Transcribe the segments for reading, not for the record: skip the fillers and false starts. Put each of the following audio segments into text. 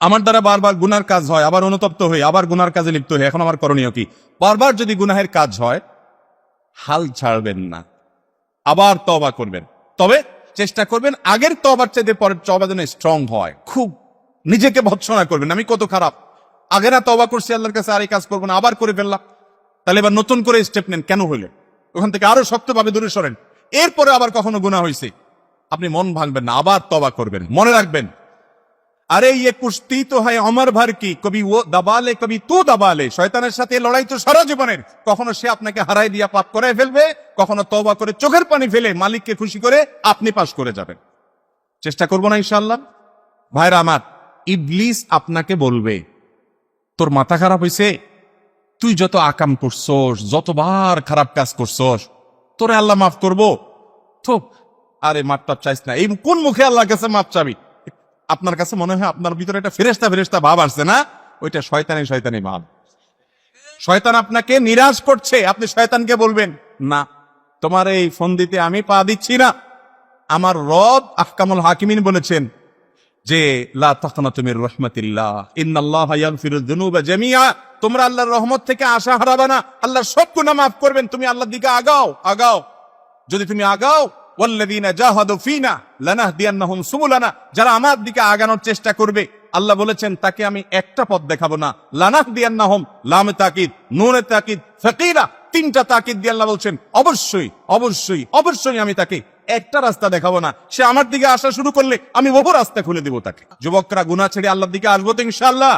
আমার দ্বারা বারবার গুনার কাজ হয়, আবার অনুতপ্ত হই, আবার গুনার কাজে লিপ্ত হই, এখন আমার করণীয় কি? বারবার যদি গুনাহের কাজ হয়, হাল ছাড়বেন না, আবার তওবা করবেন। তবে চেষ্টা করবেন আগের তওবার চাইতে পরের তওবা যেন স্ট্রং হয়। খুব নিজেকে ভৎসনা করবেন, আমি কত খারাপ, আগে না তওবা করছি আল্লাহর কাছে, আর এই কাজ করবো না, আবার করে ফেললাম। তাহলে এবার নতুন করে স্টেপ নেন, কেন হইলে ওখান থেকে আরো শক্তভাবে দূরে সরেন। এরপরে আবার কখনো গুনাহ হয়েছে, আপনি মন ভাঙবেন না, আবার তওবা করবেন। মনে রাখবেন, আরে ইয়ে কুস্তি তো হয় অমর ভর কি, কবি ও দাবালে কবি তু দাবালে। শয়তানের সাথে লড়াই তো সারা জীবনের। কখনো সে আপনাকে হারাই দিয়া পাপ করায় ফেলবে, কখনো তওবা করে চোখের পানি ফেলে মালিককে খুশি করে আপনি পাস করে যাবেন। চেষ্টা করবো না ইনশাআল্লাহ? ভাইরা আমার, ইবলিস আপনাকে বলবে, তোর মাথা খারাপ হয়েছে, তুই যত আকাম করছস, যতবার খারাপ কাজ করছস, তোরে আল্লাহ মাফ করবো তো? আরে মাপ টাপ চাইস না। এই কোন মুখে আল্লাহর কাছে মাপ চাবি? আপনার কাছে মনে হয় আপনার ভিতরে একটা ফেরেশতা ফেরেশতা ভাব আসছে না? ওইটা শয়তানি ভাব। শয়তান আপনাকে নিরাশ করছে, আপনি শয়তানকে বলবেন, না, তোমার এই ফোন দিতে আমি পা দিচ্ছি না। আমার রব আহকামুল হাকিমিন বলেছেন যে লা তাকনাতু মির রাহমাতিল্লাহ ইন্নাল্লাহা ইয়াগফিরুয যুনুবা জামিআ। তোমরা আল্লাহর রহমত থেকে আশা হারাবে না, আল্লাহ সব গুনাহ মাফ করবেন। তুমি আল্লাহর দিকে আগাও। যদি তুমি আগাও, ওয়াল্লাযীনা জাহাদু ফীনা লানাহদিয়ান্নাহুম সুবুলানা, যারা আমার দিকে আগানোর চেষ্টা করবে, আল্লাহ বলেছেন তাকে আমি একটা পথ দেখাবো না। লানাহদিয়ান্নাহুম, লামে তাকিদ, নুনে তাকিদ, ফাকিরা, তিনটা তাকিদ দিয়ে আল্লাহ বলছেন অবশ্যই আমি তাকে একটা রাস্তা দেখাবো না। সে আমার দিকে আসা শুরু করলে আমি বহু রাস্তা খুলে দিব তাকে। যুবকরা গুনাহ ছেড়ে আল্লাহর দিকে আসবো তো ইনশাআল্লাহ?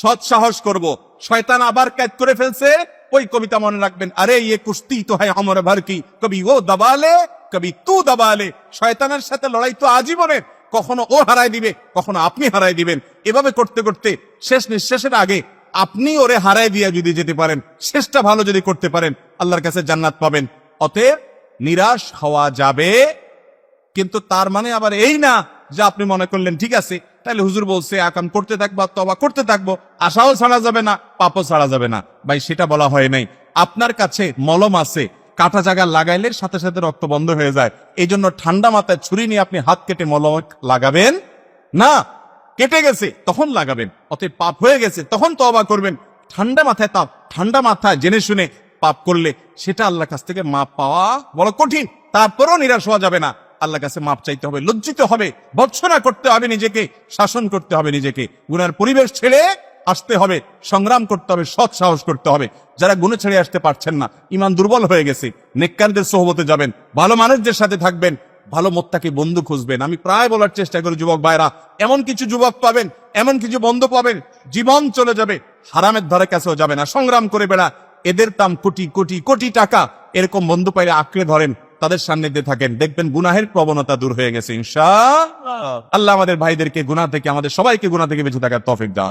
সৎ সাহস করব। শয়তান আবার কাজ করে ফেলছে, ওই কবিতা মনে রাখবেন, আরে ইয়ে কুস্তি তো হয় আমর ভর কি, কবি ও দাবালে কবি তু দাবালে। শয়তানের সাথে লড়াই তো আজীবনের, কখনো ও হারাই দিবে, কখনো আপনি হারাই দিবেন। এভাবে করতে করতে শেষ নিঃশ্বাসের আগে আপনি ওরে হারাই দিয়ে যদি যেতে পারেন, শেষটা ভালো যদি করতে পারেন, আল্লাহর কাছে জান্নাত পাবেন। অতএব নিরাশ হওয়া যাবে, কিন্তু তার মানে আবার এই না যে আপনি মনে করলেন ঠিক আছে, তাহলে হুজুর বলছে আকাম করতে থাকবো, তওবা করতে থাকবো, আশাও ছাড়া যাবে না, পাপও ছাড়া যাবে না। ভাই, সেটা বলা হয় নাই। আপনার কাছে মলম আছে, কাটা জায়গা লাগাইলে সাথে সাথে রক্ত বন্ধ হয়ে যায়। এই জন্য ঠান্ডা মাথায় ছুরি নিয়ে আপনি হাত কেটে মলম লাগাবেন না। কেটে গেছে তখন লাগাবেন। অতএব পাপ হয়ে গেছে তখন তওবা করবেন। ঠান্ডা মাথায় জেনে শুনে পাপ করলে সেটা আল্লাহর কাছ থেকে মাপ পাওয়া বড় কঠিন। তারপরও নিরাশ হওয়া যাবে না, আল্লাহর কাছে মাপ চাইতে হবে, লজ্জিত হবে, ভর্ৎসনা করতে হবে নিজেকে, শাসন করতে হবে নিজেকে, গুনার পরিবেশ ছেড়ে আসতে হবে, সংগ্রাম করতে হবে, সৎ সাহস করতে হবে। যারা গুনাহ ছেড়ে আসতে পারছেন না, ঈমান দুর্বল হয়ে গেছে, নেককারদের সোহবতে যাবেন, ভালো মানুষদের সাথে থাকবেন, ভালো মোত্তাকি বন্ধু খুঁজবেন। আমি প্রায় বলার চেষ্টা করি, যুবক ভাইরা, এমন কিছু যুবক পাবেন, এমন কিছু বন্ধু পাবেন, জীবন চলে যাবে, হারামের ধারে কাছেও যাবে না, সংগ্রাম করে বেড়া, এদের দাম কোটি কোটি কোটি টাকা। এরকম বন্ধু পাইলে আঁকড়ে ধরেন, তাদের সান্নিধ্যে থাকেন, দেখবেন গুনাহের প্রবণতা দূর হয়ে গেছে ইনশাআল্লাহ। আল্লাহ আমাদের ভাইদেরকে গুনাহ থেকে, আমাদের সবাইকে গুনাহ থেকে বেঁচে থাকার তৌফিক দান।